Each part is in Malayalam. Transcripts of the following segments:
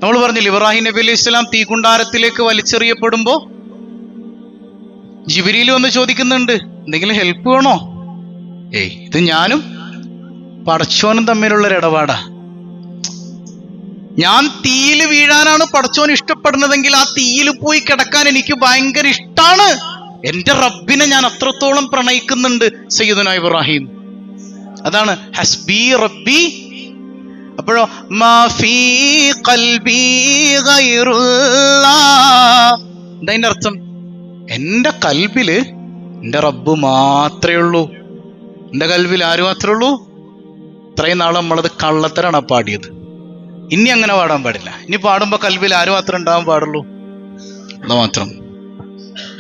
നമ്മൾ പറഞ്ഞില്ല, ഇബ്രാഹിം നബി അലൈഹി സ്വലാം തീക്കുണ്ടാരത്തിലേക്ക് വലിച്ചെറിയപ്പെടുമ്പോ ജിബ്രീൽ വന്ന് ചോദിക്കുന്നുണ്ട്, എന്തെങ്കിലും ഹെൽപ്പ് വേണോ? ഇത് ഞാനും പടച്ചോനും തമ്മിലുള്ളൊരു ഇടപാടാ. ഞാൻ തീയിൽ വീഴാനാണ് പടച്ചോൻ ഇഷ്ടപ്പെടുന്നതെങ്കിൽ ആ തീയിൽ പോയി കിടക്കാൻ എനിക്ക് ഭയങ്കര ഇഷ്ടാണ്. എന്റെ റബ്ബിനെ ഞാൻ അത്രത്തോളം പ്രണയിക്കുന്നുണ്ട് സയ്യിദുനാ ഇബ്രാഹിം. അതാണ് ഹസ്ബി റബ്ബി. അപ്പോഴോ മാ ഫീ ഖൽബി ഗൈറുല്ലാഹ്, എന്താ അർത്ഥം? എന്റെ കൽബില് എന്റെ റബ്ബ് മാത്രമേ ഉള്ളൂ. എന്റെ കൽബിൽ ആര് മാത്രമേ ഉള്ളൂ? ഇത്രയും നാൾ നമ്മളത് കള്ളത്തരാണ് പാടിയത്. ഇനി അങ്ങനെ പാടാൻ പാടില്ല. ഇനി പാടുമ്പോ കൽബിൽ ആര് മാത്രം ഉണ്ടാവാൻ പാടുള്ളൂ? അത് മാത്രം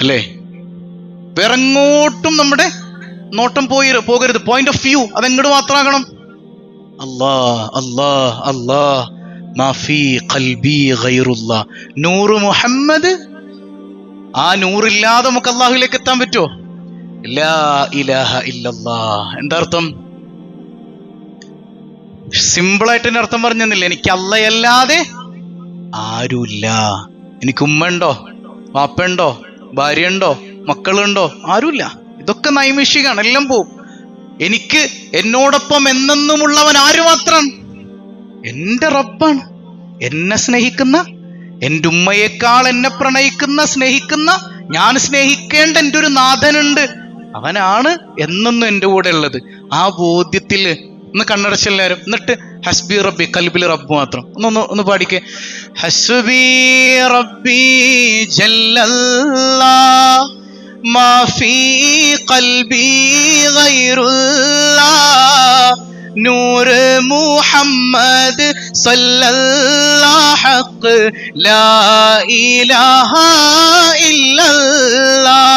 അല്ലേ? വേറെങ്ങോട്ടും നമ്മുടെ നോട്ടം പോകരുത്. പോയിന്റ് ഓഫ് വ്യൂ അതെങ്ങോട്ട് മാത്രമാകണം. അല്ലാ അല്ലാ അല്ലാ മാഫി ഖൽബി ഗൈറുല്ലാഹ് നൂറ് മുഹമ്മദ്. ആ നൂറില്ലാതെ നമുക്ക് അള്ളാഹുവിലേക്ക് എത്താൻ പറ്റുമോ? ലാ ഇലാഹ ഇല്ലല്ലാഹ്. എന്താ അർത്ഥം? സിമ്പിളായിട്ട് തന്നെ അർത്ഥം പറഞ്ഞെന്നില്ല. എനിക്ക് അള്ളയല്ലാതെ ആരുമില്ല. എനിക്ക് ഉമ്മ ഉണ്ടോ, വാപ്പുണ്ടോ, ഭാര്യ ഉണ്ടോ, മക്കളുണ്ടോ? ആരുമില്ല. ഇതൊക്കെ നൈമിഷികാണ്, എല്ലാം പോവും. എനിക്ക് എന്നോടൊപ്പം എന്നെന്നുമുള്ളവൻ ആര് മാത്രം? എന്റെ റബ്ബാണ്. എന്നെ സ്നേഹിക്കുന്ന, എൻ്റെ ഉമ്മയേക്കാൾ എന്നെ പ്രണയിക്കുന്ന, സ്നേഹിക്കുന്ന, ഞാൻ സ്നേഹിക്കേണ്ട എൻ്റെ ഒരു നാഥനുണ്ട്. അവനാണ് എന്നെന്നും എൻ്റെ കൂടെ ഉള്ളത്. ആ ബോധ്യത്തിൽ ഒന്ന് കണ്ണടച്ചെല്ലാരും. എന്നിട്ട് ഹസ്ബി റബ്ബി, കൽബിൽ റബ്ബ് മാത്രം. ഒന്ന് പാടിക്കേ. ഹസ്ബി റബ്ബി ജല്ലല്ലാഹ് മാ ഫീ ഖൽബി ഗൈറുല്ലാഹ് നൂറ് മുഹമ്മദ് സല്ലല്ലാഹു ഹഖ് ലാ ഇലാഹ ഇല്ലല്ലാഹ്.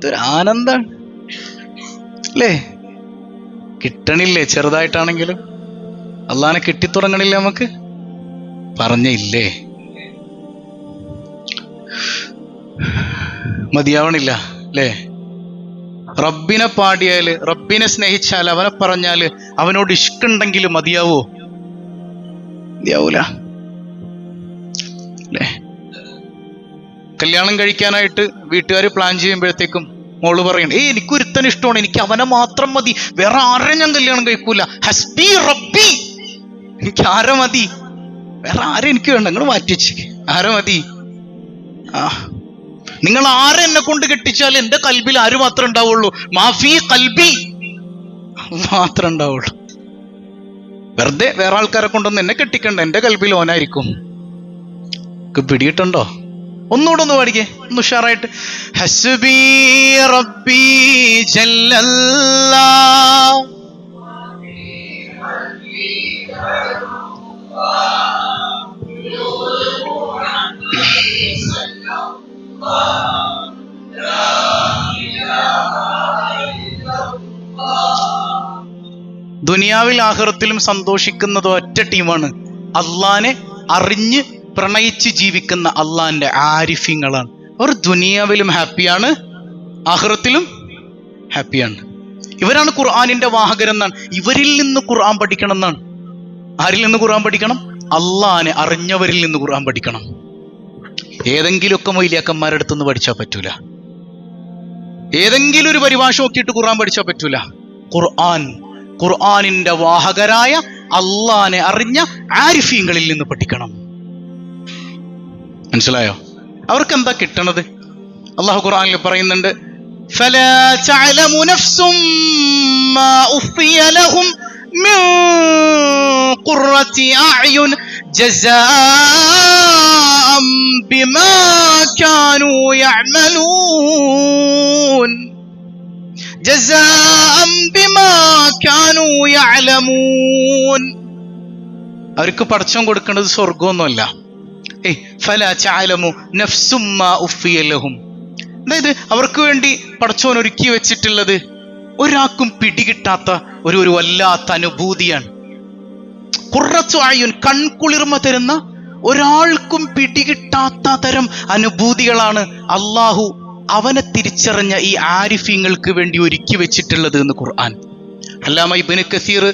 ഇതൊരു ആനന്ദാണ് അല്ലേ? കിട്ടണില്ലേ? ചെറുതായിട്ടാണെങ്കിലും അള്ളാനെ കിട്ടിത്തുടങ്ങണില്ലേ? നമുക്ക് പറഞ്ഞില്ലേ, മതിയാവണില്ല അല്ലേ? റബ്ബിനെ പാടിയാല്, റബ്ബിനെ സ്നേഹിച്ചാൽ, അവനെ പറഞ്ഞാല്, അവനോട് ഇഷ്കുണ്ടെങ്കിൽ മതിയാവോ? മതിയാവൂല അല്ലേ? കല്യാണം കഴിക്കാനായിട്ട് വീട്ടുകാർ പ്ലാൻ ചെയ്യുമ്പോഴത്തേക്കും മോള് പറയണം, എനിക്കൊരുത്തൻ ഇഷ്ടമാണ്, എനിക്ക് അവനെ മാത്രം മതി, വേറെ ആരെ ഞാൻ കല്യാണം കഴിക്കൂല. ഹസ്ബി റബ്ബി, എനിക്ക് ആരെ മതി, വേറെ ആരെ എനിക്ക് വേണ്ട, നിങ്ങൾ മാറ്റി വെച്ചേക്ക്. ആരെ മതി? നിങ്ങൾ ആരെ എന്നെ കൊണ്ട് കെട്ടിച്ചാൽ എന്റെ കൽബിൽ ആര് മാത്രം ഉണ്ടാവുള്ളൂ? മാഫി കൽബി മാത്രം ഉണ്ടാവുള്ളൂ. വെറുതെ വേറെ ആൾക്കാരെ കൊണ്ടൊന്നും എന്നെ കെട്ടിക്കണ്ട, എന്റെ കൽബിൽ ഓനായിരിക്കും. പിടിയിട്ടുണ്ടോ? ഒന്നുകൂടെ ഒന്ന് പാടിക്കേ, ഒന്ന് ഉഷാറായിട്ട്. ഹസ്ബി റബ്ബി ജല്ലല്ലാഹ് ദുനിയാവിൽ ആഖിറത്തിലും സന്തോഷിക്കുന്നത് ഒറ്റ ടീമാണ്. അള്ളാനെ അറിഞ്ഞ് പ്രണയിച്ച് ജീവിക്കുന്ന അള്ളാന്റെ ആരിഫ്യങ്ങളാണ്. അവർ ദുനിയാവിലും ഹാപ്പിയാണ്, ആഖിറത്തിലും ഹാപ്പിയാണ്. ഇവരാണ് ഖുർആനിന്റെ വാഹകരെന്നാണ്. ഇവരിൽ നിന്ന് ഖുർആൻ പഠിക്കണം എന്നാണ്. ആരിൽ നിന്ന് ഖുർആൻ പഠിക്കണം? അള്ളാനെ അറിഞ്ഞവരിൽ നിന്ന് ഖുർആൻ പഠിക്കണം. ഏതെങ്കിലുമൊക്കെ മൊയ്ലിയാക്കന്മാരുടെ അടുത്തുനിന്ന് പഠിച്ചാൽ പറ്റൂല. ഏതെങ്കിലും ഒരു പരിഭാഷ നോക്കിയിട്ട് ഖുർആൻ പഠിച്ചാൽ പറ്റൂല. ഖുർആനിന്റെ വാഹകരായ അള്ളാനെ അറിഞ്ഞ ആരിഫീങ്ങളിൽ നിന്ന് പഠിക്കണം. മനസ്സിലായോ? അവർക്ക് എന്താ കിട്ടണത്? അള്ളാഹു ഖുർആനിൽ പറയുന്നുണ്ട്, ഫലാ തഅലമു നഫ്സും മാ ഉഖ്ഫിയ ലഹും മിൻ ഖുർറത്തി അഅ്യുൻ ജസാഅൻ ബിമാ കാനൂ യഅമലൂൻ ജസാഅൻ ബിമാ കാനൂ യഅലമൂൻ. അവർക്ക് പടച്ചോൻ കൊടുക്കേണ്ടത് സ്വർഗമൊന്നുമല്ല. ഫലാ തഅലമു നഫ്സും മാ ഉഖ്ഫിയ ലഹും, അതായത് അവർക്ക് വേണ്ടി പടച്ചോൻ ഒരുക്കി വെച്ചിട്ടുള്ളത് ഒരാൾക്കും പിടികിട്ടാത്ത ഒരു വല്ലാത്ത അനുഭൂതിയാണ്. ഖുർറത്തു അയ്യുൻ, കൺകുളിർമ തരുന്ന, ഒരാൾക്കും പിടികിട്ടാത്ത തരം അനുഭൂതികളാണ് അള്ളാഹു അവനെ തിരിച്ചറിഞ്ഞ ഈ ആരിഫീങ്ങൾക്ക് വേണ്ടി ഒരുക്കി വെച്ചിട്ടുള്ളത് എന്ന് ഖുർആൻ. അല്ലാമ ഇബ്നു കസീർ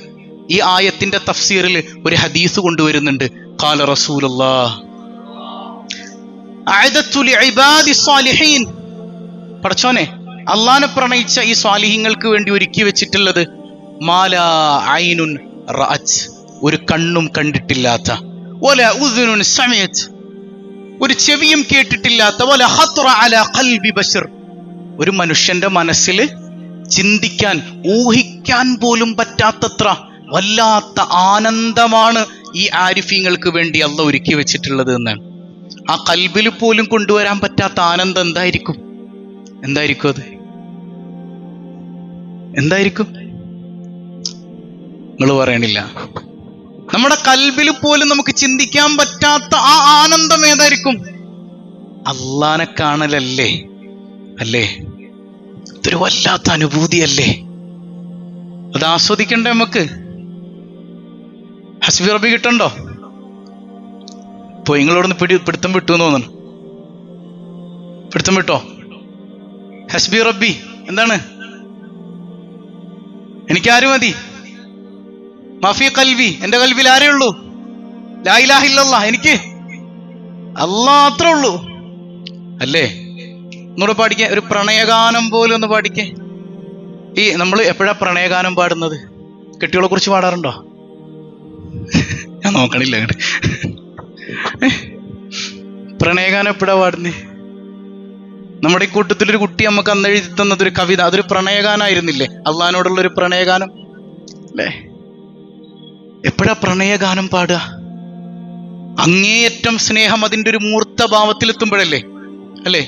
ഈ ആയത്തിന്റെ തഫ്സീറിൽ ഒരു ഹദീസ് കൊണ്ടുവരുന്നുണ്ട്. ഖാല റസൂലുള്ളാഹ് അഅദത്തു ലിഇബാദി സ്വാലിഹീൻ, പടച്ചോനെ അള്ളാനെ പ്രണയിച്ച ഈ സ്വാലിഹീങ്ങൾക്ക് വേണ്ടി ഒരുക്കി വെച്ചിട്ടുള്ളത് മാലാ ഐനുൻ റഅത്, ഒരു കണ്ണും കണ്ടിട്ടില്ലാത്ത, വലാ ഉദ്ഹുനുൻ സമഅത്, ഒരു ചെവിയും കേട്ടിട്ടില്ലാത്ത, വലാ ഖത്റ അലാ ഖൽബി ബശർ, ഒരു മനുഷ്യന്റെ മനസ്സിൽ ചിന്തിക്കാൻ ഊഹിക്കാൻ പോലും പറ്റാത്തത്ര വല്ലാത്ത ആനന്ദമാണ് ഈ ആരിഫീങ്ങൾക്ക് വേണ്ടി അള്ളാഹ് ഒരുക്കി വെച്ചിട്ടുള്ളത് എന്നാണ്. ആ കൽബിൽ പോലും കൊണ്ടുവരാൻ പറ്റാത്ത ആനന്ദം എന്തായിരിക്കും? എന്തായിരിക്കും അത്? എന്തായിരിക്കും? നിങ്ങൾ പറയണില്ല. നമ്മുടെ കൽബിൽ പോലും നമുക്ക് ചിന്തിക്കാൻ പറ്റാത്ത ആ ആനന്ദം ഏതായിരിക്കും? അള്ളാനെ കാണലല്ലേ? അല്ലേ? ഇതൊരു വല്ലാത്ത അനുഭൂതിയല്ലേ? അത് ആസ്വദിക്കണ്ടേ നമുക്ക്? ഹസ്ബി റബ്ബി കിട്ടണ്ടോ? ഇപ്പൊ നിങ്ങളോടൊന്ന് പിടുത്തം വിട്ടു എന്ന് തോന്നുന്നു. പിടുത്തം വിട്ടോ? ഹസ്ബി റബ്ബി എന്താണ്? എനിക്കാരും മതി. മാഫി കൽവി, എന്റെ കൽവിൽ ആരേ ഉള്ളൂ? ലാ ഇലാഹ ഇല്ലല്ലാഹ്, എനിക്ക് അല്ലാഹ് മാത്രേ ഉള്ളൂ. അല്ലേ? ഒന്നുകൂടെ പാടിക്കേ, ഒരു പ്രണയഗാനം പോലും ഒന്ന് പാടിക്കേ. ഈ നമ്മൾ എപ്പോഴാ പ്രണയഗാനം പാടുന്നത്? കെട്ടികളെ കുറിച്ച് പാടാറുണ്ടോ? ഞാൻ നോക്കണില്ല അങ്ങോട്ട്. പ്രണയഗാനം എപ്പോഴാ പാടുന്നേ? നമ്മുടെ ഈ കൂട്ടത്തിലൊരു കുട്ടി നമുക്ക് അന്ന് എഴുതി തന്നതൊരു കവിത, അതൊരു പ്രണയഗാനായിരുന്നില്ലേ? അള്ളഹാനോടുള്ളൊരു പ്രണയഗാനം അല്ലേ? എപ്പോഴാ പ്രണയഗാനം പാടുക? അങ്ങേയറ്റം സ്നേഹം അതിൻ്റെ ഒരു മൂർത്ത ഭാവത്തിലെത്തുമ്പോഴല്ലേ? അല്ലേ?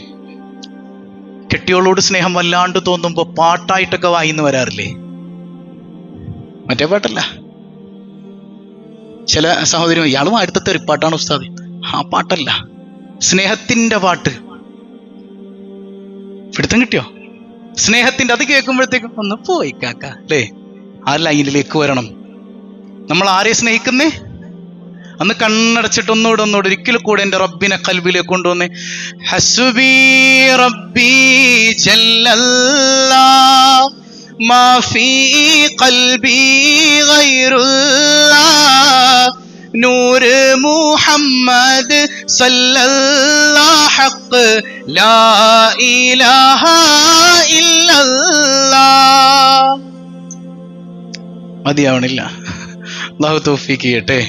കെട്ടിയോളോട് സ്നേഹം വല്ലാണ്ട് തോന്നുമ്പോ പാട്ടായിട്ടൊക്കെ വായിന്ന് വരാറില്ലേ? മറ്റേ പാട്ടല്ല. ചില സഹോദരി ഇയാളും അടുത്ത പാട്ടാണ് ഉസ്താദ്. ആ പാട്ടല്ല, സ്നേഹത്തിന്റെ പാട്ട്. പിടുത്തം കിട്ടിയോ? സ്നേഹത്തിന്റെ അത് കേൾക്കുമ്പോഴത്തേക്കും ഒന്ന് പോയി കാക്ക അല്ലേ? ആ ലൈനിലേക്ക് വരണം. നമ്മൾ ആരെ സ്നേഹിക്കുന്നേ? അന്ന് കണ്ണടച്ചിട്ട് ഒന്നുകൂടെ ഒരിക്കലും കൂടെ എൻ്റെ റബ്ബിനെ കൽബിലേക്ക് കൊണ്ടുവന്നേ. ഹസ്ബി റബ്ബി ജല്ലല്ലാഹ് മാ ഫീ ഖൽബി ഗൈറുല്ലാഹ് നൂറ് മുഹമ്മദ് സല്ലല്ലാഹു ഹഖ് ലാ ഇലാഹ ഇല്ലല്ലാഹ്. മതിയാവണില്ല. അല്ലാഹു തൗഫീഖ് ചെയ്യട്ടെ.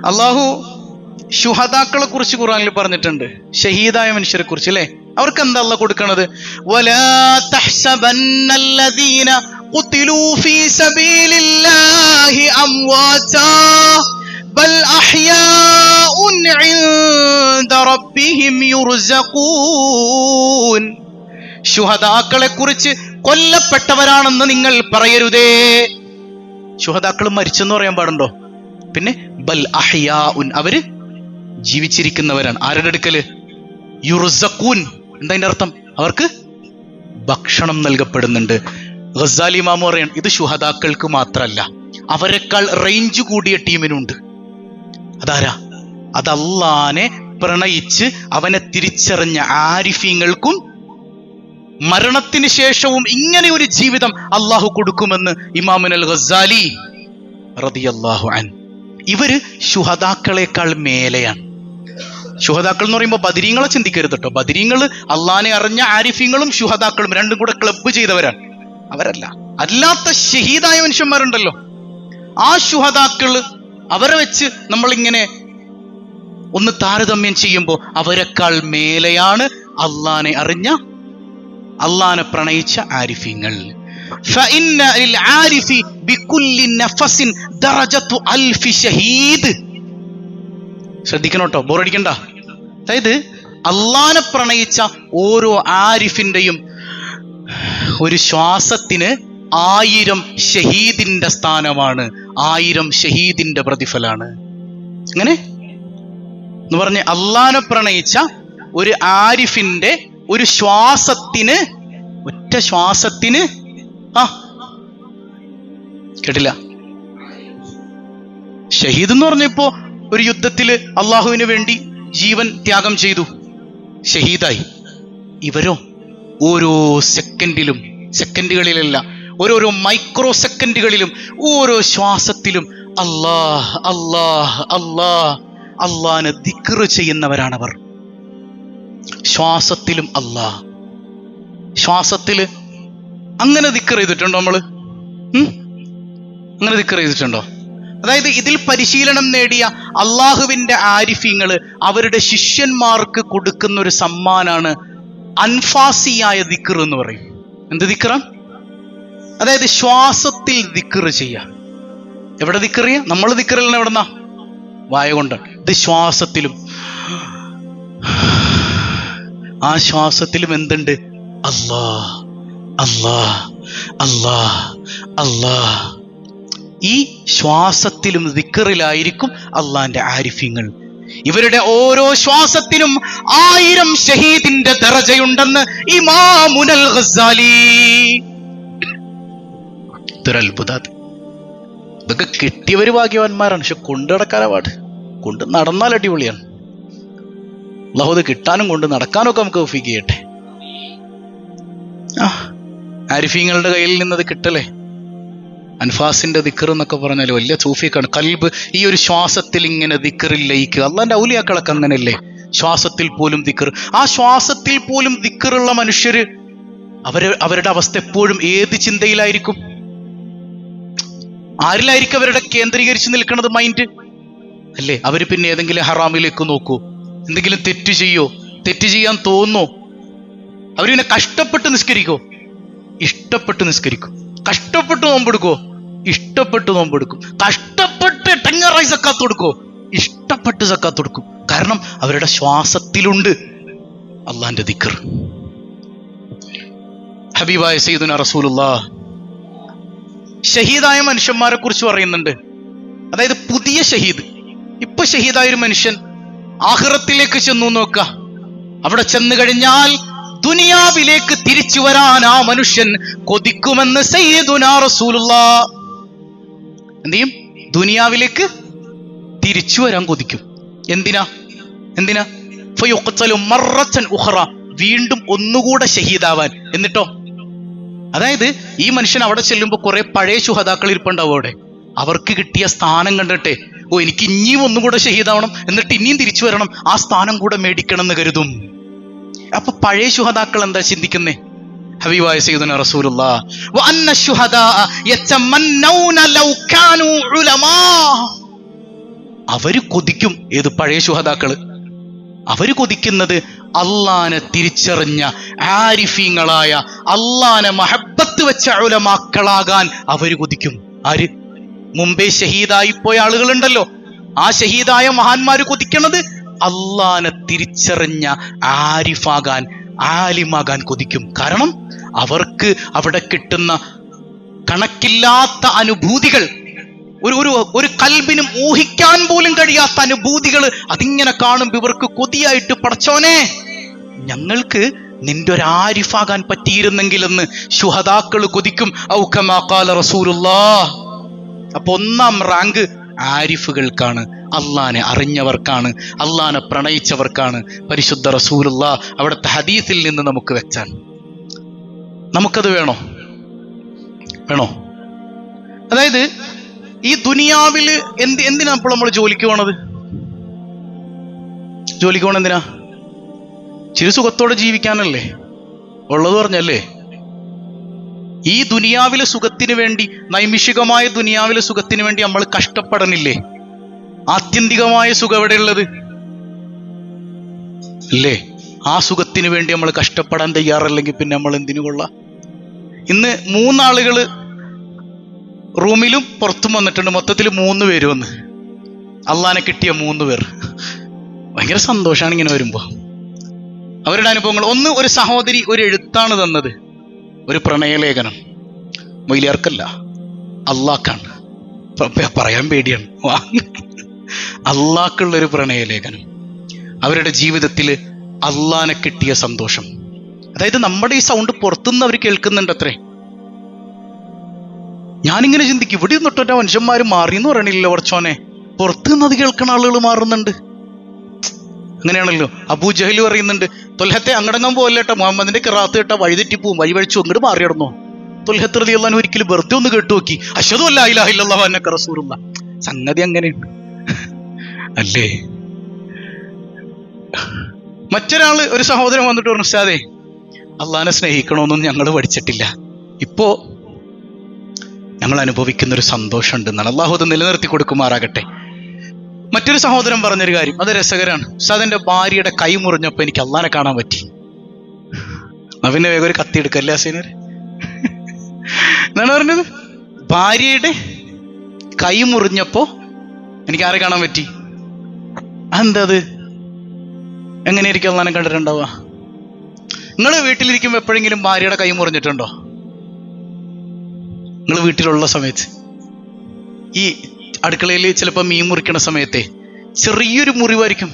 അള്ളാഹു ശുഹദാക്കളെ കുറിച്ച് ഖുർആനിൽ പറഞ്ഞിട്ടുണ്ട്, ഷഹീദായ മനുഷ്യരെ കുറിച്ച് അല്ലേ? അവർക്ക് എന്താ അല്ലാഹു കൊടുക്കണത്? വലാ തഹ്സബന്നല്ലദീന ഖുതിലൂ ഫീ സബീലില്ലാഹി അംവാതാ ബൽ അഹ്യാഉൻ ഇൻദ റബ്ബിഹിം യുർസഖൂൻ. ശുഹദാക്കളെ കുറിച്ച് കൊല്ലപ്പെട്ടവരാണെന്ന് നിങ്ങൾ പറയരുതേ. ശുഹദാക്കൾ മരിച്ചെന്ന് പറയാൻ പാടുണ്ടോ? പിന്നെ ബൽ അഹ്യാഉൻ, അവര് ജീവിച്ചിരിക്കുന്നവരാണ്. ആരുടെ അടുക്കല്? യുർസഖൂൻ. എന്താ അതിന്റെ അർത്ഥം? അവർക്ക് ഭക്ഷണം നൽകപ്പെടുന്നുണ്ട്. ഗസാലി ഇമാം പറയാണ്, ഇത് ശുഹദാക്കൾക്ക് മാത്രല്ല, അവരെക്കാൾ റേഞ്ച് കൂടിയ ടീമിനുണ്ട്. അതാരാ? അത് അല്ലാഹനെ പ്രണയിച്ച് അവനെ തിരിച്ചറിഞ്ഞ ആരിഫീങ്ങൾക്കും മരണത്തിന് ശേഷവും ഇങ്ങനെ ഒരു ജീവിതം അള്ളാഹു കൊടുക്കുമെന്ന് ഇമാമുൽ ഗസാലി റളിയല്ലാഹു അൻഹു. ഇവര് ശുഹദാക്കളെക്കാൾ മേലെയാണ്. ശുഹദാക്കൾ എന്ന് പറയുമ്പോൾ ബദരീങ്ങളെ ചിന്തിക്കരുത് കേട്ടോ. ബദരീങ്ങൾ അള്ളാനെ അറിഞ്ഞ ആരിഫീങ്ങളും ശുഹദാക്കളും രണ്ടും കൂടെ ക്ലബ്ബ് ചെയ്തവരാണ്. അവരല്ല. അല്ലാത്ത ഷഹീദായ മനുഷ്യന്മാരുണ്ടല്ലോ, ആ ശുഹദാക്കള്, അവരെ വെച്ച് നമ്മളിങ്ങനെ ഒന്ന് താരതമ്യം ചെയ്യുമ്പോൾ അവരെക്കാൾ മേലെയാണ് അള്ളാനെ അറിഞ്ഞ, അള്ളാനെ പ്രണയിച്ച ആരിഫീങ്ങൾ. فإن للعارف بكل نفس درجة ألف شهيد. ശ്രദ്ധിക്കണം കേട്ടോ, ബോറടിക്കണ്ട. അതായത് അള്ളാനെ പ്രണയിച്ച ഓരോ ആരിഫിന്റെയും ഒരു ശ്വാസത്തിന് 1000 ഷഹീദിന്റെ സ്ഥാനമാണ്, 1000 ഷഹീദിന്റെ പ്രതിഫലാണ്. അങ്ങനെ എന്ന് പറഞ്ഞ് അള്ളാനെ പ്രണയിച്ച ഒരു ആരിഫിന്റെ ഒരു ശ്വാസത്തിന്, ഒറ്റ ശ്വാസത്തിന്, കേട്ടില്ല, ഷഹീദ് എന്ന് പറഞ്ഞപ്പോ ഒരു യുദ്ധത്തില് അള്ളാഹുവിന് വേണ്ടി ജീവൻ ത്യാഗം ചെയ്തു, ഷഹീദായി. ഇവരോ ഓരോ സെക്കൻഡിലും, സെക്കൻഡുകളിലല്ല, ഓരോരോ മൈക്രോ സെക്കൻഡുകളിലും, ഓരോ ശ്വാസത്തിലും അല്ലാഹ് അല്ലാഹ് അല്ലാഹ് അള്ളാനെ ദിക്റ് ചെയ്യുന്നവരാണവർ. ശ്വാസത്തിലും അല്ലാഹ്, ശ്വാസത്തില് അങ്ങനെ ദിക്റ് ചെയ്തിട്ടുണ്ടോ നമ്മള്? അങ്ങനെ ദിക്റ് ചെയ്തിട്ടുണ്ടോ? അതായത് ഇതിൽ പരിശീലനം നേടിയ അള്ളാഹുവിന്റെ ആരിഫീങ്ങള് അവരുടെ ശിഷ്യന്മാർക്ക് കൊടുക്കുന്ന ഒരു സമ്മാനാണ് അൻഫാസിയായ ദിക്റ് എന്ന് പറയും. എന്ത് ദിക്റാ? അതായത് ശ്വാസത്തിൽ ദിക്റ് ചെയ്യാ. എവിടെ ദിക്റ് ചെയ്യാ? നമ്മൾ ദിക്റ് ചെയ്യുന്ന എവിടെന്നാ? വായ കൊണ്ടാണ്. ഇത് ശ്വാസത്തിലും, ആ ശ്വാസത്തിലും എന്തുണ്ട്? അല്ലാഹ് അല്ലാഹ് അല്ലാഹ് അല്ലാഹ്. ഈ ശ്വാസത്തിലും ദിക്റിലായിരിക്കും അള്ളാന്റെ ആരിഫ്യങ്ങൾ. ഇവരുടെ ഓരോ ശ്വാസത്തിനും 1000 ഷഹീദിന്റെ ദറജയുണ്ടെന്ന് ഇമാമുൽ ഗസാലി. ഇതൊരത്ഭുതാത്. ഇതൊക്കെ കിട്ടിയവര് ഭാഗ്യവാന്മാരാണ്. പക്ഷെ കൊണ്ടു നടക്കാനാ പാട്. കൊണ്ട് നടന്നാൽ അടിപൊളിയാണ്. അല്ലാഹു ഇത് കിട്ടാനും കൊണ്ട് നടക്കാനും ഒക്കെ നമുക്ക് തൗഫീഖ് ചെയ്യട്ടെ. ആരിഫീങ്ങളുടെ കയ്യിൽ നിന്നത് കിട്ടലേ. അൻഫാസിന്റെ ദിക്ർ എന്നൊക്കെ പറഞ്ഞാൽ വലിയ തൗഫീഖാണ്. കൽബ് ഈ ഒരു ശ്വാസത്തിൽ ഇങ്ങനെ ദിക്റിൽ ലയിക്കുക. അള്ളാന്റെ ഔലിയാക്കളൊക്കെ അങ്ങനെയല്ലേ? ശ്വാസത്തിൽ പോലും ദിക്ർ. ആ ശ്വാസത്തിൽ പോലും ദിക്റുള്ള മനുഷ്യര് അവരുടെ അവസ്ഥ എപ്പോഴും ഏത് ചിന്തയിലായിരിക്കും? ആരിലായിരിക്കും അവരുടെ കേന്ദ്രീകരിച്ച് നിൽക്കുന്നത്? മൈൻഡ് അല്ലേ? അവര് പിന്നെ ഏതെങ്കിലും ഹറാമിലേക്ക് നോക്കൂ, എന്തെങ്കിലും തെറ്റ് ചെയ്യോ? തെറ്റ് ചെയ്യാൻ തോന്നോ? അവര് പിന്നെ കഷ്ടപ്പെട്ട് നിസ്കരിക്കോ? ഇഷ്ടപ്പെട്ട് നിസ്കരിക്കും. കഷ്ടപ്പെട്ട് നോമ്പെടുക്കോ? ഇഷ്ടപ്പെട്ട് നോമ്പെടുക്കും. കഷ്ടപ്പെട്ട് ടെങ്ങറായി സക്കാത്ത് കൊടുക്കോ? ഇഷ്ടപ്പെട്ട് സക്കാത്ത് കൊടുക്കും. കാരണം അവരുടെ ശ്വാസത്തിലുണ്ട് അള്ളാന്റെ ദിക്ർ. ഹബീബായ സയ്യിദുനാ റസൂലുള്ളാഹ് ഷഹീദായ മനുഷ്യന്മാരെ കുറിച്ച് പറയുന്നുണ്ട്. അതായത് പുതിയ ഷഹീദ്, ഇപ്പൊ ഷഹീദായ ഒരു മനുഷ്യൻ ആഖിറത്തിലേക്ക് ചെന്നു നോക്കുക. അവിടെ ചെന്നു കഴിഞ്ഞാൽ ദുനിയാവിലേക്ക് തിരിച്ചു വരാൻ ആ മനുഷ്യൻ കൊതിക്കുമെന്ന് സയ്യിദുനാ റസൂലുള്ളാഹ്. എന്ത് ചെയ്യും? ദുനിയാവിലേക്ക് തിരിച്ചു വരാൻ കൊതിക്കും. എന്തിനാ? ഫയുഖ്തലു മറത്തൻ ഉഖറ, വീണ്ടും ഒന്നുകൂടെ ഷഹീദാവാൻ. എന്നിട്ടോ? അതായത് ഈ മനുഷ്യൻ അവിടെ ചെല്ലുമ്പോൾ കുറെ പഴയ ശുഹദാക്കൾ ഇരിപ്പുണ്ടാവും അവിടെ. അവർക്ക് കിട്ടിയ സ്ഥാനം കണ്ടിട്ടെ, ഓ എനിക്ക് ഇനിയും ഒന്നും കൂടെ ഷഹീദാവണം, എന്നിട്ട് ഇനിയും തിരിച്ചു വരണം, ആ സ്ഥാനം കൂടെ മേടിക്കണം എന്ന് കരുതും. അപ്പൊ പഴയ ശുഹദാക്കൾ എന്താ ചിന്തിക്കുന്നേ? ഹബീബായ സയ്യിദുനാ റസൂലുള്ളാഹ് വഅന്ന ശുഹദാ യതമന്നൗന ലൗ കാനൂ ഉലമാ. അവര് കൊതിക്കും. ഏത് പഴയ ശുഹദാക്കള്? അവര് കൊതിക്കുന്നത് അള്ളാനെ തിരിച്ചറിഞ്ഞ ആരിഫീങ്ങളായ, അള്ളാനെ മഹബത്ത് വെച്ച ഉലമാക്കളാകാൻ അവര് കൊതിക്കും. ആര്? മുമ്പേ ഷഹീദായി പോയ ആളുകളുണ്ടല്ലോ, ആ ഷഹീദായ മഹാന്മാര് കൊതിക്കണത് അള്ളാനെ തിരിച്ചറിഞ്ഞ ആരിഫാകാൻ, ആലിമാകാൻ കൊതിക്കും. കാരണം അവർക്ക് അവിടെ കിട്ടുന്ന കണക്കില്ലാത്ത അനുഭൂതികൾ, ഒരു കൽബിനും ഊഹിക്കാൻ പോലും കഴിയാത്ത അനുഭൂതികൾ അതിങ്ങനെ കാണുമ്പോൾ ഇവർക്ക് കൊതിയായിട്ട്, പടച്ചോനെ ഞങ്ങൾക്ക് നിന്റെ ഒരു ആരിഫാകാൻ പറ്റിയിരുന്നെങ്കിലെന്ന് ശുഹദാക്കൾ കൊതിക്കും. ഔ കമാ ഖാല റസൂലുള്ളാഹ്. അപ്പൊ 1ാം റാങ്ക് ആരിഫുകൾക്കാണ്, അള്ളാനെ അറിഞ്ഞവർക്കാണ്, അള്ളാനെ പ്രണയിച്ചവർക്കാണ്. പരിശുദ്ധ റസൂലുള്ളാഹ് അവിടുത്തെ ഹദീസിൽ നിന്ന് നമുക്ക് വെച്ചാൽ നമുക്കത് വേണോ? അതായത് ഈ ദുനിയാവില് എന്തിനാ ഇപ്പോൾ നമ്മൾ ജോലിക്ക് പോണത്? ജോലിക്ക് പോണ എന്തിനാ? ചിരി സുഖത്തോടെ ജീവിക്കാനല്ലേ? ഉള്ളത് പറഞ്ഞല്ലേ? ഈ ദുനിയാവിലെ സുഖത്തിന് വേണ്ടി, നൈമിഷികമായ ദുനിയാവിലെ സുഖത്തിന് വേണ്ടി നമ്മൾ കഷ്ടപ്പെടണില്ലേ? ആത്യന്തികമായ സുഖം എവിടെയുള്ളത്? അല്ലേ? ആ സുഖത്തിന് വേണ്ടി നമ്മൾ കഷ്ടപ്പെടാൻ തയ്യാറല്ലെങ്കിൽ പിന്നെ നമ്മൾ എന്തിനു കൊള്ളാം? ഇന്ന് 3 ആളുകള് റൂമിലും പുറത്തും വന്നിട്ടുണ്ട്. മൊത്തത്തിൽ 3 പേര് വന്ന്. അള്ളാനെ കിട്ടിയ 3 പേർ. ഭയങ്കര സന്തോഷമാണ് ഇങ്ങനെ വരുമ്പോ അവരുടെ അനുഭവങ്ങൾ. ഒന്ന്, ഒരു സഹോദരി ഒരു എഴുത്താണ് തന്നത്, ഒരു പ്രണയലേഖനം. മൊയ്ലിയാർക്കല്ല, അള്ളാഹ്ക്കാണ്. പറയാൻ പേടിയാണ്. അള്ളാഹ്ക്കുള്ളൊരു പ്രണയലേഖനം. അവരുടെ ജീവിതത്തിൽ അള്ളാനെ കിട്ടിയ സന്തോഷം. അതായത് നമ്മുടെ ഈ സൗണ്ട് പുറത്തുനിന്ന് അവർ കേൾക്കുന്നുണ്ട് അത്രേ. ഞാനിങ്ങനെ ചിന്തിക്കും, ഇവിടെ നിന്നിട്ടൊറ്റ മനുഷ്യന്മാർ മാറിയെന്ന് പറയണില്ലല്ലോ കുറച്ചോനെ. പുറത്തുനിന്ന് അത് കേൾക്കുന്ന ആളുകൾ മാറുന്നുണ്ട്. അങ്ങനെയാണല്ലോ. അബൂ ജഹൽ പറയുന്നുണ്ട്, തൊൽഹത്തെ അങ്ങടങ്ങാൻ പോകല്ലേട്ടോ, മുഹമ്മദിന്റെ കിറാത്ത് കേട്ടാ വഴിതെറ്റിപ്പോവും, വഴിവഴിച്ചു അങ്ങോട്ട് മാറിയിടന്നോ. തൊൽഹത്ത് റളിയല്ലാഹു അൻഹു ഒരിക്കലും വെറുതെ ഒന്ന് കേട്ടു നോക്കി, അശ്ഹദു അല്ലാ ഇലാഹ ഇല്ലല്ലാഹു വ അന്നക റസൂലുള്ളാഹ്. സംഗതി അങ്ങനെയുണ്ട് അല്ലേ? മറ്റൊരാള്, ഒരു സഹോദരൻ വന്നിട്ട് പറഞ്ഞു, ഉസ്താദേ അള്ളാനെ സ്നേഹിക്കണമെന്നൊന്നും ഞങ്ങൾ പഠിച്ചിട്ടില്ല, ഇപ്പോ ഞങ്ങൾ അനുഭവിക്കുന്ന ഒരു സന്തോഷം ഉണ്ടെന്നാണ്. അള്ളാഹു അത് നിലനിർത്തി കൊടുക്കുമാറാകട്ടെ. മറ്റൊരു സഹോദരൻ പറഞ്ഞൊരു കാര്യം, അത് രസകരമാണ്. ഉസ്താദിന്റെ ഭാര്യയുടെ കൈ മുറിഞ്ഞപ്പോ എനിക്ക് അള്ളാനെ കാണാൻ പറ്റി. അവന്റെ വേഗം ഒരു കത്തി എടുക്കല്ലേ ഹസീനർ എന്നാണ് പറഞ്ഞത്. ഭാര്യയുടെ കൈ മുറിഞ്ഞപ്പോ എനിക്ക് ആരെ കാണാൻ പറ്റി? എന്താ അത്? എങ്ങനെയായിരിക്കും അള്ളാനെ കണ്ടിട്ടുണ്ടാവുക? നിങ്ങൾ വീട്ടിലിരിക്കുമ്പോൾ എപ്പോഴെങ്കിലും ഭാര്യയുടെ കൈ മുറിഞ്ഞിട്ടുണ്ടോ? നിങ്ങൾ വീട്ടിലുള്ള സമയത്ത് ഈ അടുക്കളയിൽ ചിലപ്പോൾ മീൻ മുറിക്കണ സമയത്തെ ചെറിയൊരു മുറിവായിരിക്കും,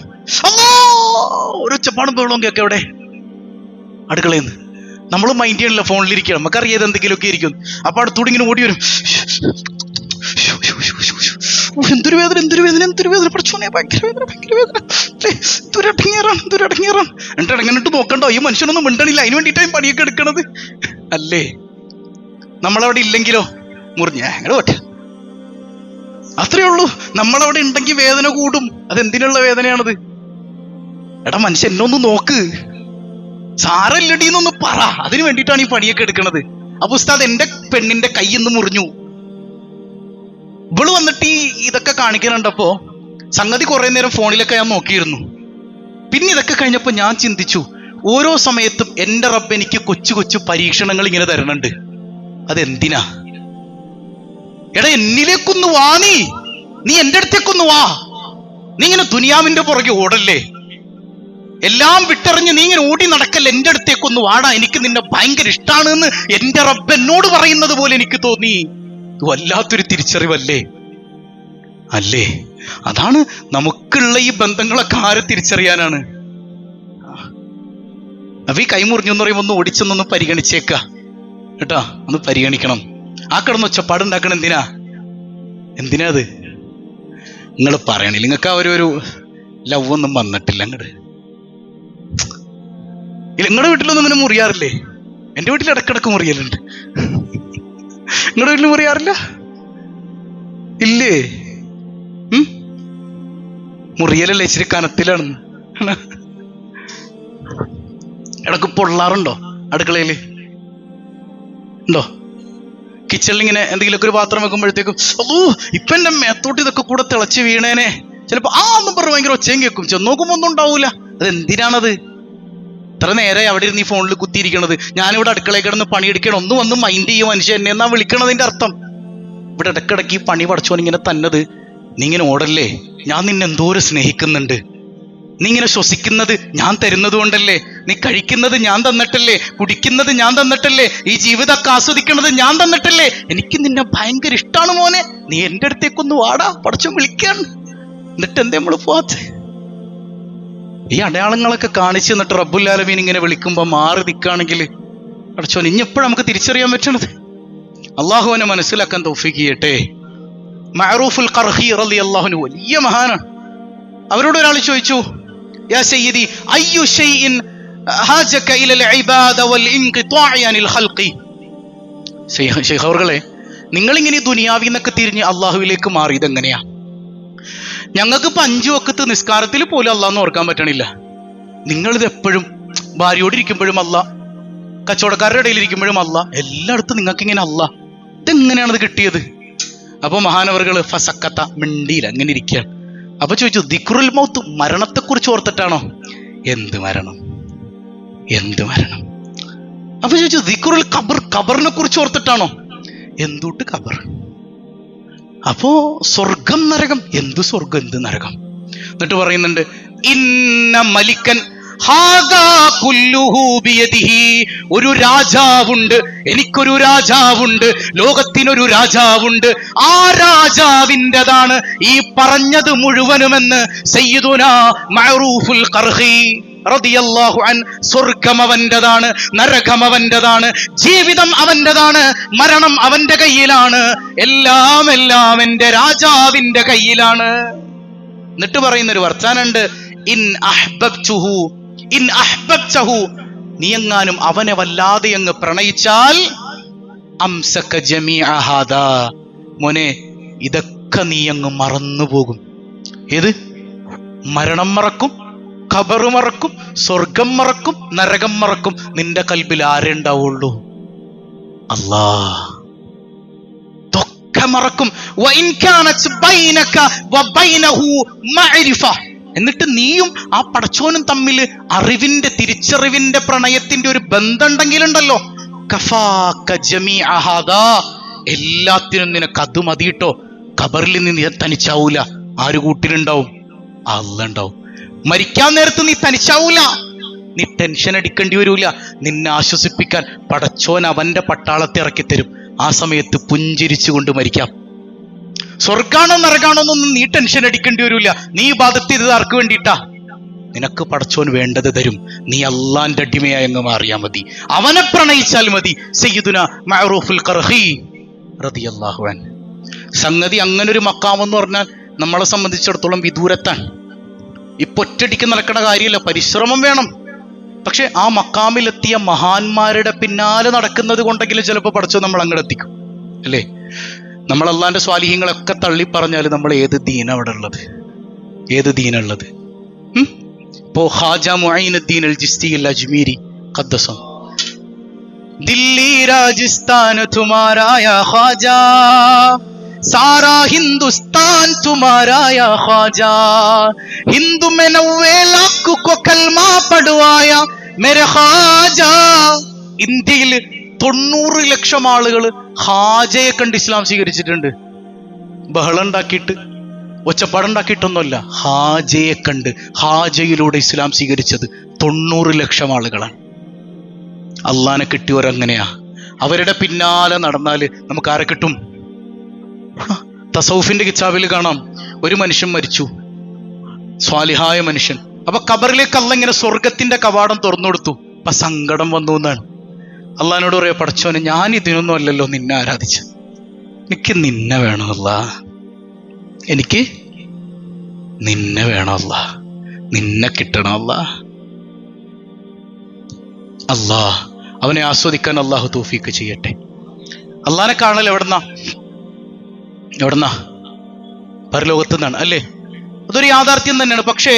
ഒരു ചപ്പാടും ബഹളമൊക്കെ അവിടെ അടുക്കളയിൽ നിന്ന്. നമ്മൾ മൈൻഡ് ചെയ്യണില്ല, ഫോണിലിരിക്കണം, നമുക്കറിയാതെ എന്തെങ്കിലുമൊക്കെ ഇരിക്കും. അപ്പൊ അടുത്തൂടെ ഇങ്ങനെ ഓടി വരും, എന്തൊരു വേദന, എന്തൊരു വേദന, എന്തൊരു വേദന, പഠിച്ചോനെ ഭയങ്കര വേദന, ഭയങ്കര വേദന, എന്തൊരടങ്ങിയാറാണ്. എന്നിട്ട് അടങ്ങിട്ട് നോക്കണ്ടോ, ഈ മനുഷ്യനൊന്നും മിണ്ടണില്ല, അതിന് വേണ്ടിയിട്ടാണ് പണിയൊക്കെ എടുക്കണത് അല്ലേ? നമ്മളവിടെ ഇല്ലെങ്കിലോ മുറിഞ്ഞ അങ്ങനെ പോട്ടെ, അത്രേ ഉള്ളൂ. നമ്മളവിടെ ഉണ്ടെങ്കിൽ വേദന കൂടും. അതെന്തിനുള്ള വേദനയാണത്? എടാ മനുഷ്യൻ എന്നൊന്ന് നോക്ക്, സാരല്ലടീന്നൊന്ന് പറ, അതിന് വേണ്ടിയിട്ടാണ് ഈ പണിയൊക്കെ എടുക്കണത്. അപ്പൊ ഉസ്താദ് എന്റെ പെണ്ണിന്റെ കൈയിന്ന് മുറിഞ്ഞു, ഇവള് വന്നിട്ട് ഇതൊക്കെ കാണിക്കാനുണ്ടപ്പോ സംഗതി കുറെ നേരം ഫോണിലൊക്കെ ഞാൻ നോക്കിയിരുന്നു. പിന്നെ ഇതൊക്കെ കഴിഞ്ഞപ്പോ ഞാൻ ചിന്തിച്ചു, ഓരോ സമയത്തും എന്റെ റബ്ബ് എനിക്ക് കൊച്ചു കൊച്ചു പരീക്ഷണങ്ങൾ ഇങ്ങനെ തരണുണ്ട്. അതെന്തിനാ? എടാ എന്നിലേക്കൊന്ന് വാ, നീ എന്റെ അടുത്തേക്കൊന്ന് വാ. നീ ഇങ്ങനെ ദുനിയാവിന്റെ പുറകെ ഓടല്ലേ, എല്ലാം വിട്ടെറിഞ്ഞ് നീ ഇങ്ങനെ ഓടി നടക്കല്ലേ, എന്റെ അടുത്തേക്കൊന്ന് വാടാ, എനിക്ക് നിന്നെ ഭയങ്കര ഇഷ്ടമാണ് എന്ന് എന്റെ റബ്ബ് എന്നോട് പറയുന്നത് പോലെ എനിക്ക് തോന്നി. വല്ലാത്തൊരു തിരിച്ചറിവല്ലേ? അല്ലേ? അതാണ് നമുക്കുള്ള ഈ ബന്ധങ്ങളൊക്കെ ആരെ തിരിച്ചറിയാനാണ്. അപ്പൊ ഈ കൈമുറിഞ്ഞു എന്ന് പറയുമ്പോൾ ഒന്ന് ഓടിച്ചൊന്നൊന്ന് പരിഗണിച്ചേക്ക കേട്ടാ, ഒന്ന് പരിഗണിക്കണം. ആ കിടന്ന് ഒച്ചപ്പാടുണ്ടാക്കണം. എന്തിനാ അത്? നിങ്ങൾ പറയണില്ല, നിങ്ങൾക്ക് ആ ഒരു ലവ് ഒന്നും വന്നിട്ടില്ല അങ്ങട്. നിങ്ങളുടെ വീട്ടിലൊന്നും ഇങ്ങനെ മുറിയാറില്ലേ? എന്റെ വീട്ടിൽ ഇടക്കിടക്ക് മുറിയലുണ്ട്. നിങ്ങളുടെ വീട്ടിൽ മുറിയാറില്ല ഇല്ലേ? മുറിയലല്ലേ, ഇച്ചിരി കനത്തിലാണെന്ന്. ഇടക്ക് പൊള്ളാറുണ്ടോ? അടുക്കളയില് ഉണ്ടോ? കിച്ചണിൽ ഇങ്ങനെ എന്തെങ്കിലുമൊക്കെ ഒരു പാത്രം വെക്കുമ്പോഴത്തേക്കും ഇപ്പൊ എന്റെ മേത്തോട്ട് ഇതൊക്കെ കൂടെ തിളച്ച് വീണേനെ, ചിലപ്പോ ഒന്നും പറഞ്ഞ് ഭയങ്കര ഒച്ചയും കേൾക്കും. ചെന്ന് നോക്കുമ്പോ ഒന്നും ഉണ്ടാവൂല. അതെന്തിനാണത്? ഇത്ര നേരെ അവിടെ ഇരുന്ന് ഈ ഫോണിൽ കുത്തിയിരിക്കണത്, ഞാനിവിടെ അടുക്കളയിൽ കിടന്ന് പണിയെടുക്കണം, ഒന്ന് വന്ന് മൈൻഡ് ചെയ്യും മനുഷ്യൻ എന്നെ എന്നാ വിളിക്കണതിന്റെ അർത്ഥം. ഇവിടെ ഇടക്കിടക്ക് ഈ പണി പഠിച്ചോൻ ഇങ്ങനെ തന്നത്, നീ ഇങ്ങനെ ഓടല്ലേ, ഞാൻ നിന്നെ എന്തോരം സ്നേഹിക്കുന്നുണ്ട്, നീ ഇങ്ങനെ ശ്വസിക്കുന്നത് ഞാൻ തരുന്നത് കൊണ്ടല്ലേ, നീ കഴിക്കുന്നത് ഞാൻ തന്നിട്ടല്ലേ, കുടിക്കുന്നത് ഞാൻ തന്നിട്ടല്ലേ, ഈ ജീവിതമൊക്കെ ആസ്വദിക്കുന്നത് ഞാൻ തന്നിട്ടല്ലേ, എനിക്ക് നിന്നെ ഭയങ്കര ഇഷ്ടമാണ് മോനെ, നീ എന്റെ അടുത്തേക്കൊന്ന് വാടാ, പഠിച്ചോ വിളിക്കാൻ. എന്നിട്ട് എന്തേ നമ്മള് പോവാത്തെ? ഈ അടയാളങ്ങളൊക്കെ കാണിച്ച് എന്നിട്ട് റബ്ബുൽ ആലമീൻ ഇങ്ങനെ വിളിക്കുമ്പോ മാറി നിൽക്കുകയാണെങ്കിൽ പഠിച്ചോ, ഇനിയെപ്പോഴും നമുക്ക് തിരിച്ചറിയാൻ പറ്റണത്. അള്ളാഹു അവനെ മനസ്സിലാക്കാൻ തൗഫീഖ് ചെയ്യട്ടെ. മഅറൂഫുൽ ഖർഹി റളിയല്ലാഹു അൻഹു വലിയ മഹാനാണ്. അവരോട് ഒരാൾ ചോദിച്ചു, യാ സയ്യിദി അയ്യു ഷൈഇൻ ഹാജക ഇലൽ ഇബാദ വൽ ഇൻഖിതാഇ അനിൽ ഖൽഖി. ശൈഖ് അവർകളെ, നിങ്ങളിങ്ങനെ ദുനിയാവിൽ നിന്നൊക്കെ തിരിഞ്ഞ് അള്ളാഹുവിലേക്ക് മാറിയത് എങ്ങനെയാ? ഞങ്ങൾക്ക് 5 വഖത്ത് നിസ്കാരത്തിൽ പോലും അള്ളാഹ്ന്ന് ഓർക്കാൻ പറ്റണില്ല. നിങ്ങളിത് എപ്പോഴും ഭാര്യയോട് ഇരിക്കുമ്പോഴും അല്ല, കച്ചവടക്കാരുടെ ഇടയിൽ ഇരിക്കുമ്പോഴും അല്ല, എല്ലായിടത്തും നിങ്ങൾക്ക് ഇങ്ങനെ അല്ല. ഇതെങ്ങനെയാണത് കിട്ടിയത്? അപ്പൊ മഹാനവറുകൾ ഫസക്കത്ത, മിണ്ടിയില്ല, അങ്ങനെ ഇരിക്കുകയാണ്. അപ്പൊ ചോദിച്ചു, ദിക്റുൽ മൗത്ത്, മരണത്തെക്കുറിച്ച് ഓർത്തിട്ടാണോ? എന്ത് മരണം, എന്ത് മരണം? അപ്പൊ ചോദിച്ചു, ദിക്റുൽ ഖബർ, ഖബറിനെ കുറിച്ച് ഓർത്തിട്ടാണോ? എന്തുട്ട് ഖബർ? അപ്പോ സ്വർഗം നരകം, എന്ത് സ്വർഗം എന്ത് നരകം? എന്നിട്ട് പറയുന്നുണ്ട്, ഇന്ന മലിക്കൻ ഒരു രാജാവുണ്ട്, എനിക്കൊരു രാജാവുണ്ട്, ലോകത്തിനൊരു രാജാവുണ്ട്, ആ രാജാവിൻ്റെതാണ് ഈ പറഞ്ഞത് മുഴുവനുമെന്ന് സയ്യിദുനാ മഅറൂഫുൽ ഖർഹി റളിയല്ലാഹു അൻ. സ്വർഗം അവൻ്റെതാണ്, നരകം അവൻ്റെതാണ്, ജീവിതം അവൻ്റെതാണ്, മരണം അവന്റെ കയ്യിലാണ്, എല്ലാം എല്ലാം എന്റെ രാജാവിന്റെ കയ്യിലാണ്. എന്നിട്ട് പറയുന്നൊരു വർത്താനുണ്ട്, ഇൻ അഹ്ബബ്തുഹു, ഇൻ അഹ്ബബ്തഹു, നീ എങ്ങാനും അവനെ വല്ലാതെ അങ്ങ് പ്രണയിച്ചാൽ അംസക ജമീഅ ഹാദാ, മോനെ ഇതൊക്കെ ഇതൊക്കെ നീ അങ്ങ് മറന്നുപോകും. ഏത്? മരണം മറക്കും, ഖബറ് മറക്കും, സ്വർഗം മറക്കും, നരകം മറക്കും. നിന്റെ കൽബിൽ ആരേ ഉണ്ടാവുള്ളൂ? അല്ലാ. ഇതൊക്കെ മറക്കും. എന്നിട്ട് നീയും ആ പടച്ചോനും തമ്മിൽ അറിവിന്റെ, തിരിച്ചറിവിന്റെ, പ്രണയത്തിന്റെ ഒരു ബന്ധമുണ്ടെങ്കിലുണ്ടല്ലോ, എല്ലാത്തിനും നിനക്ക് അത് മതിയിട്ടോ. ഖബറിൽ നീ തനിച്ചാവൂല. ആര് കൂട്ടിലുണ്ടാവും? അല്ലാഹ് ഉണ്ടാവും. മരിക്കാൻ നേരത്ത് നീ തനിച്ചാവൂല. നീ ടെൻഷൻ അടിക്കേണ്ടി വരൂല. നിന്നെ ആശ്വസിപ്പിക്കാൻ പടച്ചോൻ അവന്റെ പട്ടാളത്തെ ഇറക്കി തരും. ആ സമയത്ത് പുഞ്ചിരിച്ചുകൊണ്ട് മരിക്കാം. സ്വർഗാണോ നരകാണോ എന്നൊന്നും നീ ടെൻഷൻ അടിക്കേണ്ടി വരൂല. നീ ഇബാദത്ത് ചെയ്തത് ആർക്ക് വേണ്ടിയിട്ടാ? നിനക്ക് പടച്ചോൻ വേണ്ടത് തരും. നീ അള്ളാന്റെ അടിമയായി അങ്ങ് മാറിയാ മതി. അവനെ പ്രണയിച്ചാൽ മതി. സയ്യിദുന മഅറൂഫുൽ ഖർഹി റളിയല്ലാഹു അൻഹു. സംഗതി അങ്ങനൊരു മക്കാമെന്ന് പറഞ്ഞാൽ നമ്മളെ സംബന്ധിച്ചിടത്തോളം വിദൂരത്താണ്. ഇപ്പൊ ഒറ്റടിക്ക് നടക്കുന്ന കാര്യമല്ല, പരിശ്രമം വേണം. പക്ഷെ ആ മക്കാമിലെത്തിയ മഹാന്മാരുടെ പിന്നാലെ നടക്കുന്നത് കൊണ്ടെങ്കിലും ചിലപ്പോൾ പടച്ചോൻ നമ്മൾ അങ്ങോട്ട് എത്തിക്കും, അല്ലേ? നമ്മൾ അള്ളാന്റെ സ്വാലിഹ്യങ്ങളൊക്കെ തള്ളി പറഞ്ഞാൽ നമ്മൾ ഏത് ദീന അവിടെ ഉള്ളത്? ഏത് ദീനുള്ളത്? ഇപ്പോ ഖാജ മുഈനുദ്ദീൻ അൽ ചിശ്തി അൽ അജ്മീരി ഖദ്ദസം, ദില്ലി രാജസ്ഥാൻ തുമാരാ യാ ഖാജാ, सारा हिंदुस्तान तुम्हारा या ख्वाजा, हिंदू में 90 लाख को कलमा पढ़वाया मेरे ख्वाजा. ഇന്ത്യയിൽ 90 ലക്ഷം ആളുകൾ ഖാജയെ കണ്ട് ഇസ്ലാം സ്വീകരിച്ചിട്ടുണ്ട്. ബഹളം ഉണ്ടാക്കിയിട്ട്, ഒച്ചപ്പാടുണ്ടാക്കിയിട്ടൊന്നുമല്ല. ഖാജയെ കണ്ട്, ഖാജയിലൂടെ ഇസ്ലാം സ്വീകരിച്ചത് 90 ലക്ഷം ആളുകളാണ്. അള്ളാനെ കിട്ടിയവരങ്ങനെയാ. അവരുടെ പിന്നാലെ നടന്നാല് നമുക്ക് ആരെ കിട്ടും? തസൗഫിന്റെ കിതാബിൽ കാണാം, ഒരു മനുഷ്യൻ മരിച്ചു, സ്വാലിഹായ മനുഷ്യൻ. അപ്പൊ ഖബറിലേക്ക് അള്ളാഹ് ഇങ്ങനെ സ്വർഗത്തിന്റെ കവാടം തുറന്നു കൊടുത്തു. അപ്പൊ സങ്കടം വന്നു എന്നാണ്. അള്ളാഹിനോട് പറയാ, പടച്ചോനെ, ഞാൻ ഇതിനൊന്നും അല്ലല്ലോ നിന്നെ ആരാധിച്ചത്, എനിക്ക് നിന്നെ വേണം അല്ലാഹ്, എനിക്ക് നിന്നെ വേണം അല്ലാഹ്, നിന്നെ കിട്ടണം അല്ലാഹ്. അല്ലാഹ് അവനെ ആസ്വദിക്കാൻ അള്ളാഹു തൗഫീക്ക് ചെയ്യട്ടെ. അള്ളാഹിനെ കാണൽ എവിടുന്നാ? പരലോകത്ത് നിന്നാണ്, അല്ലേ? അതൊരു യാഥാർത്ഥ്യം തന്നെയാണ്. പക്ഷേ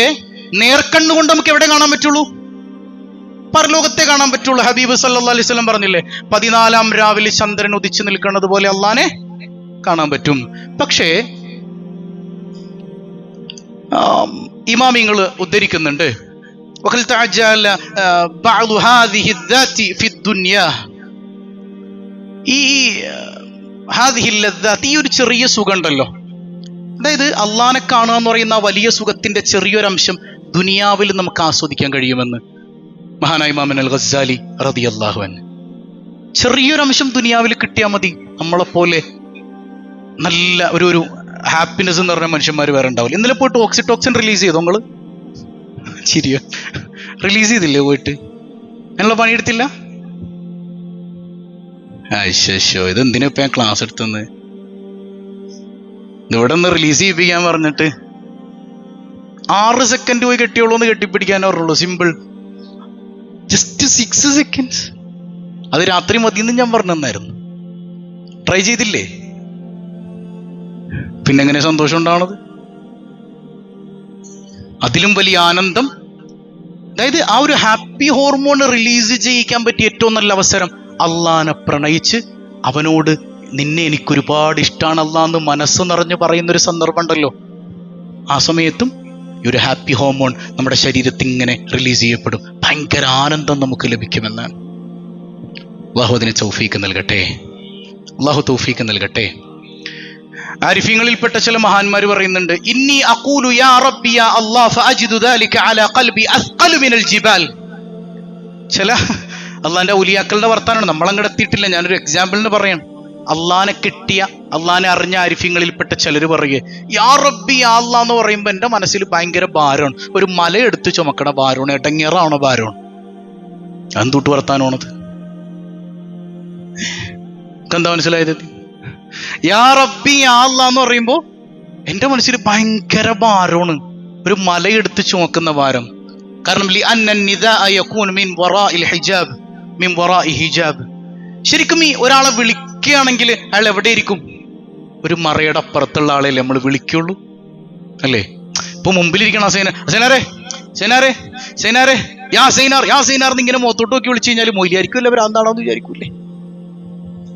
നേർക്കണ്ണുകൊണ്ട് നമുക്ക് എവിടെ കാണാൻ പറ്റുള്ളൂ? പരലോകത്തെ കാണാൻ പറ്റുള്ളൂ. ഹബീബ് സല്ലല്ലാഹു അലൈഹി വസല്ലം പറഞ്ഞില്ലേ, 14 രാവിലെ ചന്ദ്രൻ ഉദിച്ചു നിൽക്കുന്നത് പോലെ അള്ളാനെ കാണാൻ പറ്റും. പക്ഷേ ഇമാമിങ്ങൾ ഉദ്ധരിക്കുന്നുണ്ട്, ഈ ഒരു ചെറിയ സുഖം ഉണ്ടല്ലോ, അതായത് അള്ളാനെ കാണുക എന്ന് പറയുന്ന ആ വലിയ സുഖത്തിന്റെ ചെറിയൊരംശം ദുനിയാവിൽ നമുക്ക് ആസ്വദിക്കാൻ കഴിയുമെന്ന് മഹാനായ ഇമാം അൽ ഗസ്സാലി റളിയല്ലാഹു അൻഹു. ചെറിയൊരംശം ദുനിയാവിൽ കിട്ടിയാൽ മതി. നമ്മളെപ്പോലെ നല്ല ഒരു ഹാപ്പിനെസ് എന്ന് പറഞ്ഞ മനുഷ്യന്മാർ വേറെ ഉണ്ടാവില്ല. ഇന്നലെ പോയിട്ട് ഓക്സിറ്റോക്സിൻ റിലീസ് ചെയ്തോ നിങ്ങൾ? ശരിയോ? റിലീസ് ചെയ്തില്ലേ പോയിട്ട്? ഞങ്ങളെ പണിയെടുത്തില്ല? അയ്യോ, ഇതെന്തിനാ ഇപ്പൊ ഞാൻ ക്ലാസ് എടുത്തെന്ന്? ഇവിടെ ഒന്ന് റിലീസ് ചെയ്യിപ്പിക്കാൻ പറഞ്ഞിട്ട് 6 സെക്കൻഡ് പോയി കെട്ടിയോളൂ എന്ന് കെട്ടിപ്പിടിക്കാൻ പറഞ്ഞുള്ളൂ. Simple, just 6 seconds. അത് രാത്രി മതിയെന്ന് ഞാൻ പറഞ്ഞെന്നായിരുന്നു. ട്രൈ ചെയ്തില്ലേ? പിന്നെ എങ്ങനെ സന്തോഷം ഉണ്ടാവണത്? അതിലും വലിയ ആനന്ദം, അതായത് ആ ഒരു ഹാപ്പി ഹോർമോൺ റിലീസ് ചെയ്യിക്കാൻ പറ്റിയ ഏറ്റവും നല്ല അവസരം അള്ളാനെ പ്രണയിച്ച് അവനോട് നിന്നെ എനിക്കൊരുപാട് ഇഷ്ടമാണ് അള്ളാന്ന് മനസ്സ് നിറഞ്ഞ് പറയുന്നൊരു സന്ദർഭം ഉണ്ടല്ലോ. ആ സമയത്തും ഈ ഒരു ഹാപ്പി ഹോർമോൺ നമ്മുടെ ശരീരത്തിൽ ഇങ്ങനെ റിലീസ് ചെയ്യപ്പെടും. ഭയങ്കര ആനന്ദം നമുക്ക് ലഭിക്കുമെന്നാണ്. അള്ളാഹു അതിന് തൗഫീക്ക് നൽകട്ടെ. അള്ളാഹു തൗഫീക്ക് നൽകട്ടെ. ആരിഫീങ്ങളിൽപ്പെട്ട ചില മഹാന്മാർ പറയുന്നുണ്ട്, ഇന്നി അഖൂലു യാ റബ്ബി യാ അല്ലാഹ് ഫഅജിദു ദാലിക അലാ ഖൽബി അസ്ഖലു മിനൽ ജിബാൽ. ചില അള്ളാന്റെ ഔലിയാക്കളുടെ വർത്താനാണ്, നമ്മളങ്ങോട്ട് എത്തിയിട്ടില്ല. ഞാനൊരു എക്സാമ്പിളിന് പറയാം. അള്ളാനെ കിട്ടിയ, അള്ളാനെ അറിഞ്ഞ ആരിഫീങ്ങളിൽപ്പെട്ട ചിലർ പറയുക, യാ റബ്ബി യാ അല്ലാഹ് എന്ന് പറയുമ്പോൾ എൻ്റെ മനസ്സിൽ ഭയങ്കര ഭാരമാണ്, ഒരു മല എടുത്ത് ചുമക്കണ ഭാരമാണ്, എടങ്ങേറാണോ ഭാരമാണ്. എന്തുട്ട് വർത്താനാണത്? എന്താ മനസ്സിലായത്? യാ റബ്ബി യാ അല്ലാഹ് എന്ന് പറയുമ്പോൾ എൻ്റെ മനസ്സിൽ ഭയങ്കര ഭാരമാണ്, ഒരു മലയെടുത്ത് ചുമക്കുന്ന ഭാരം. കാരണം ശരിക്കും ഈ ഒരാളെ വിളിക്കുകയാണെങ്കിൽ അയാൾ എവിടെ ഇരിക്കും? ഒരു മറയുടെ അപ്പുറത്തുള്ള ആളെയല്ലേ നമ്മൾ വിളിക്കുള്ളൂ, അല്ലേ? ഇപ്പൊ മുമ്പിലിരിക്കണം സൈനാറെ സൈനാറെ സൈനാറെ യാ സൈനാർ യാ സൈനാർ ഇങ്ങനെ മുഖത്തോട്ട് നോക്കി വിളിച്ചു കഴിഞ്ഞാൽ മൊയിലായിരിക്കുമല്ലോ അവരാന്താണോ എന്ന് വിചാരിക്കൂലേ,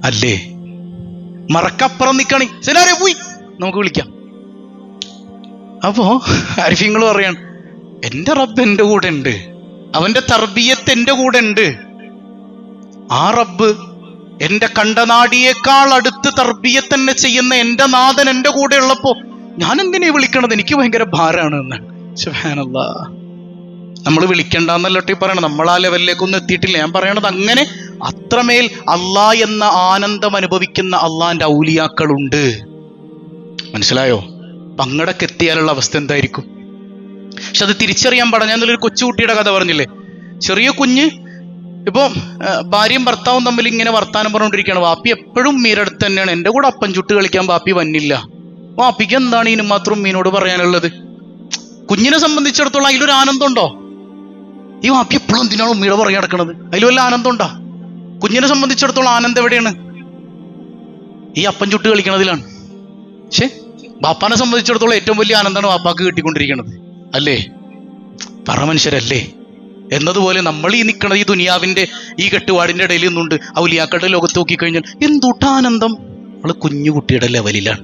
അല്ലേ? മറക്കപ്പുറം നിൽക്കണി സൈനാറെ പോയി നമുക്ക് വിളിക്കാം. അപ്പോ ആരിഫ്യങ്ങൾ പറയാണ്, എന്റെ റബ്ബ് എന്റെ കൂടെ ഉണ്ട്, അവന്റെ തർബിയത്ത് എന്റെ കൂടെ ഉണ്ട്. ആ റബ്ബ് എന്റെ കണ്ടനാടിയേക്കാൾ അടുത്ത് തർബിയത്ത് തന്നെ ചെയ്യുന്ന എന്റെ നാഥൻ എന്റെ കൂടെ ഉള്ളപ്പോ ഞാൻ എന്തിനാ വിളിക്കണത്? എനിക്ക് ഭയങ്കര ഭാരാണ് എന്നാണ്. സുബ്ഹാനല്ലാഹ്. നമ്മൾ വിളിക്കണ്ടെന്നല്ലോട്ടെ പറയണം, നമ്മൾ ആ ലെവലിലേക്കൊന്നും എത്തിയിട്ടില്ല. ഞാൻ പറയണത് അങ്ങനെ അത്രമേൽ അള്ളാ എന്ന ആനന്ദം അനുഭവിക്കുന്ന അള്ളാന്റെ ഔലിയാക്കളുണ്ട്. മനസ്സിലായോ? പങ്ങടക്ക് എത്തിയാലുള്ള അവസ്ഥ എന്തായിരിക്കും? പക്ഷെ അത് തിരിച്ചറിയാൻ പാടില്ല. ഞാൻ ഇന്നലൊരു കൊച്ചുകുട്ടിയുടെ കഥ പറഞ്ഞില്ലേ, ചെറിയ കുഞ്ഞ് ഇപ്പൊ ഭാര്യയും ഭർത്താവും തമ്മിൽ ഇങ്ങനെ വർത്താനം പറഞ്ഞുകൊണ്ടിരിക്കുകയാണ്. വാപ്പി എപ്പോഴും മീനടുത്ത് തന്നെയാണ്, എന്റെ കൂടെ അപ്പം ചുട്ട് കളിക്കാൻ വാപ്പി വന്നില്ല. വാപ്പിക്ക് എന്താണ് ഇതിന് മാത്രം മീനോട് പറയാനുള്ളത്? കുഞ്ഞിനെ സംബന്ധിച്ചിടത്തോളം അതിലൊരു ആനന്ദം ഉണ്ടോ? ഈ വാപ്പി എപ്പോഴും എന്തിനാണ് ഉമ്മയുടെ പുറകെ നടക്കണത്? അതിൽ വല്ല ആനന്ദം ഉണ്ടോ? കുഞ്ഞിനെ സംബന്ധിച്ചിടത്തോളം ആനന്ദം എവിടെയാണ്? ഈ അപ്പം ചുട്ട് കളിക്കണതിലാണ്. പക്ഷെ ബാപ്പാനെ സംബന്ധിച്ചിടത്തോളം ഏറ്റവും വലിയ ആനന്ദമാണ് വാപ്പാക്ക് കിട്ടിക്കൊണ്ടിരിക്കുന്നത്, അല്ലേ? പറ മനുഷ്യരല്ലേ? എന്നതുപോലെ നമ്മൾ ഈ നിൽക്കണത് ഈ ദുനിയാവിന്റെ ഈ കെട്ടുപാടിന്റെ ഇടയിൽ നിന്നുണ്ട് ഔലിയാക്കളുടെ ലോകത്ത് നോക്കിക്കഴിഞ്ഞാൽ എന്തുട്ടാനന്ദം. നമ്മൾ കുഞ്ഞു കുട്ടിയുടെ ലെവലിലാണ്.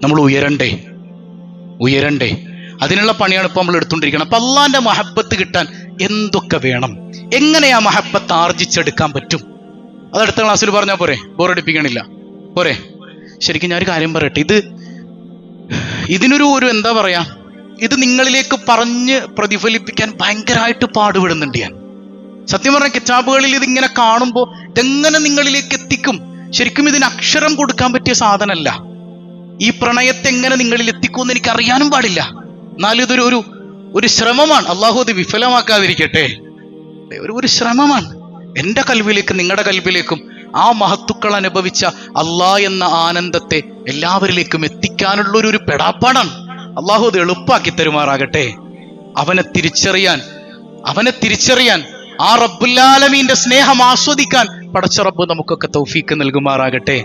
നമ്മൾ ഉയരണ്ടേ. അതിനുള്ള പണിയാണ് ഇപ്പൊ നമ്മൾ എടുത്തുകൊണ്ടിരിക്കണം. അപ്പൊ അള്ളാന്റെ മഹബത്ത് കിട്ടാൻ എന്തൊക്കെ വേണം, എങ്ങനെയാ മഹബത്ത് ആർജിച്ചെടുക്കാൻ പറ്റും? അത് അടുത്ത ക്ലാസ്സിൽ പറഞ്ഞാൽ പോരെ? ബോറടിപ്പിക്കണില്ല, പോരെ? ശരിക്കും ഞാനൊരു കാര്യം പറയട്ടെ, ഇതിനൊരു എന്താ പറയാ, ഇത് നിങ്ങളിലേക്ക് പറഞ്ഞ് പ്രതിഫലിപ്പിക്കാൻ ഭയങ്കരമായിട്ട് പാടുപെടുന്നുണ്ട് ഞാൻ. സത്യം പറഞ്ഞ കിതാബുകളിൽ ഇതിങ്ങനെ കാണുമ്പോൾ ഇതെങ്ങനെ നിങ്ങളിലേക്ക് എത്തിക്കും? ശരിക്കും ഇതിന് അക്ഷരം കൊടുക്കാൻ പറ്റിയ സാധനമല്ല. ഈ പ്രണയത്തെ എങ്ങനെ നിങ്ങളിൽ എത്തിക്കുമെന്ന് എനിക്ക് അറിയാനും പാടില്ല. എന്നാലും ഇതൊരു ഒരു ശ്രമമാണ്. അള്ളാഹു അത് വിഫലമാക്കാതിരിക്കട്ടെ. ഒരു ശ്രമമാണ്. എൻ്റെ കൽവിലേക്ക് നിങ്ങളുടെ കൽവിലേക്കും ആ മഹത്തുക്കൾ അനുഭവിച്ച അള്ളാ എന്ന ആനന്ദത്തെ എല്ലാവരിലേക്കും എത്തിക്കാനുള്ള ഒരു പെടാപ്പാടാണ്. അള്ളാഹു അത് എളുപ്പാക്കി തരുമാറാകട്ടെ. അവനെ തിരിച്ചറിയാൻ ആ റബ്ബുൽ ആലമീന്റെ സ്നേഹം ആസ്വദിക്കാൻ പടച്ച റബ്ബ് നമുക്കൊക്കെ തൗഫീക്ക് നൽകുമാറാകട്ടെ.